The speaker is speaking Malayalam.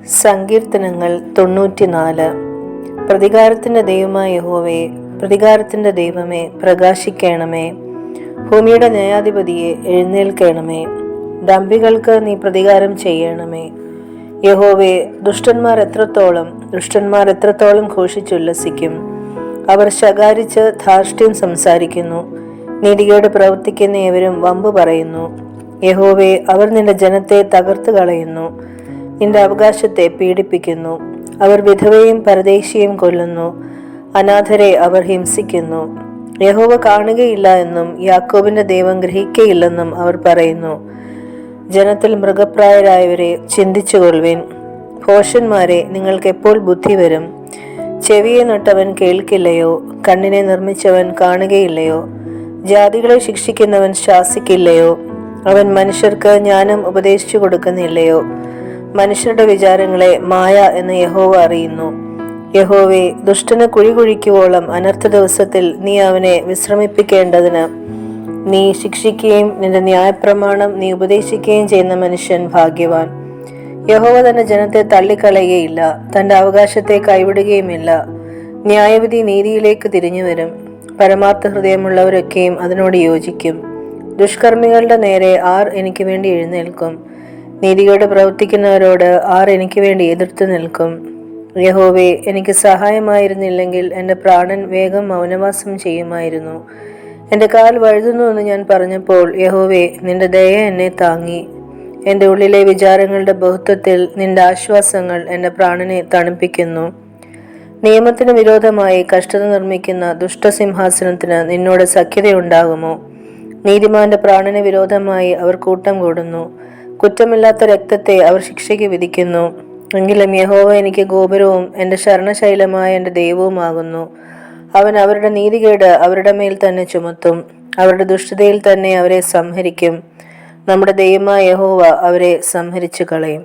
സങ്കീർത്തനങ്ങൾ 94. പ്രതികാരത്തിൻ്റെ ദൈവമായ യഹോവേ, പ്രതികാരത്തിൻ്റെ ദൈവമേ, പ്രകാശിക്കണമേ. ഭൂമിയുടെ ന്യായാധിപതിയെ, എഴുന്നേൽക്കണമേ. ദമ്പികൾക്ക് നീ പ്രതികാരം ചെയ്യണമേ. യഹോവേ, ദുഷ്ടന്മാർ എത്രത്തോളം ഘോഷിച്ചുല്ലസിക്കും. അവർ ശകാരിച്ച് ധാർഷ്ട്യം സംസാരിക്കുന്നു. നീതികേട് പ്രവർത്തിക്കുന്ന ഏവരും വമ്പ് പറയുന്നു. യഹോവേ, അവർ നിന്റെ ജനത്തെ തകർത്ത് കളയുന്നു, നിന്റെ അവകാശത്തെ പീഡിപ്പിക്കുന്നു. അവർ വിധവയും പരദേശിയും കൊല്ലുന്നു, അനാഥരെ അവർ ഹിംസിക്കുന്നു. യഹോവ കാണുകയില്ല എന്നും യാക്കോബിന്റെ ദൈവം ഗ്രഹിക്കയില്ലെന്നും അവർ പറയുന്നു. ജനത്തിൽ മൃഗപ്രായരായവരെ, ചിന്തിച്ചുകൊള്ളുവിൻ. ഭോഷന്മാരെ, നിങ്ങൾക്ക് എപ്പോൾ ബുദ്ധി വരും? ചെവിയെ നട്ടവൻ കേൾക്കില്ലയോ? കണ്ണിനെ നിർമ്മിച്ചവൻ കാണുകയില്ലയോ? ജാതികളെ ശിക്ഷിക്കുന്നവൻ ശാസിക്കില്ലയോ? അവൻ മനുഷ്യർക്ക് ജ്ഞാനം ഉപദേശിച്ചു കൊടുക്കുന്നില്ലയോ? മനുഷ്യരുടെ വിചാരങ്ങളെ മായ എന്ന് യഹോവ അറിയുന്നു. യഹോവേ, ദുഷ്ടന് കുഴി കുഴിക്കുവോളം അനർത്ഥ ദിവസത്തിൽ നീ അവനെ വിശ്രമിപ്പിക്കേണ്ടതിന് നീ ശിക്ഷിക്കുകയും നിന്റെ ന്യായപ്രമാണം നീ ഉപദേശിക്കുകയും ചെയ്യുന്ന മനുഷ്യൻ ഭാഗ്യവാൻ. യഹോവ തന്റെ ജനത്തെ തള്ളിക്കളയുകയില്ല, തന്റെ അവകാശത്തെ കൈവിടുകയുമില്ല. ന്യായവിധി നീതിയിലേക്ക് തിരിഞ്ഞു വരും. പരമാർത്ഥ ഹൃദയമുള്ളവരൊക്കെയും അതിനോട് യോജിക്കും. ദുഷ്കർമ്മികളുടെ നേരെ ആർ എനിക്ക് വേണ്ടി എഴുന്നേൽക്കും? നീതികേട് പ്രവർത്തിക്കുന്നവരോട് ആർ എനിക്ക് വേണ്ടി എതിർത്ത് നിൽക്കും? യഹോവേ, എനിക്ക് സഹായമായിരുന്നില്ലെങ്കിൽ എൻ്റെ പ്രാണൻ വേഗം മൗനവാസം ചെയ്യുമായിരുന്നു. എൻ്റെ കാൽ വഴുതുന്നു എന്ന് ഞാൻ പറഞ്ഞപ്പോൾ, യഹോവേ, നിന്റെ ദയ എന്നെ താങ്ങി. എൻ്റെ ഉള്ളിലെ വിചാരങ്ങളുടെ ബഹുത്വത്തിൽ നിന്റെ ആശ്വാസങ്ങൾ എൻ്റെ പ്രാണനെ തണുപ്പിക്കുന്നു. നിയമത്തിന് വിരോധമായി കഷ്ടത നിർമ്മിക്കുന്ന ദുഷ്ടസിംഹാസനത്തിന് നിന്നോട് സഖ്യതയുണ്ടാകുമോ? നീതിമാന്റെ പ്രാണന് വിരോധമായി അവർ കൂട്ടം കൂടുന്നു. കുറ്റമില്ലാത്ത രക്തത്തെ അവർ ശിക്ഷയ്ക്ക് വിധിക്കുന്നു. എങ്കിലും യഹോവ എനിക്ക് ഗോപുരവും എൻ്റെ ശരണശൈലമായ എൻ്റെ ദൈവവുമാകുന്നു. അവൻ അവരുടെ നീതികേട് അവരുടെ മേൽ തന്നെ ചുമത്തും. അവരുടെ ദുഷ്ടതയിൽ തന്നെ അവരെ സംഹരിക്കും. നമ്മുടെ ദൈവമായ യഹോവ അവരെ സംഹരിച്ചു കളയും.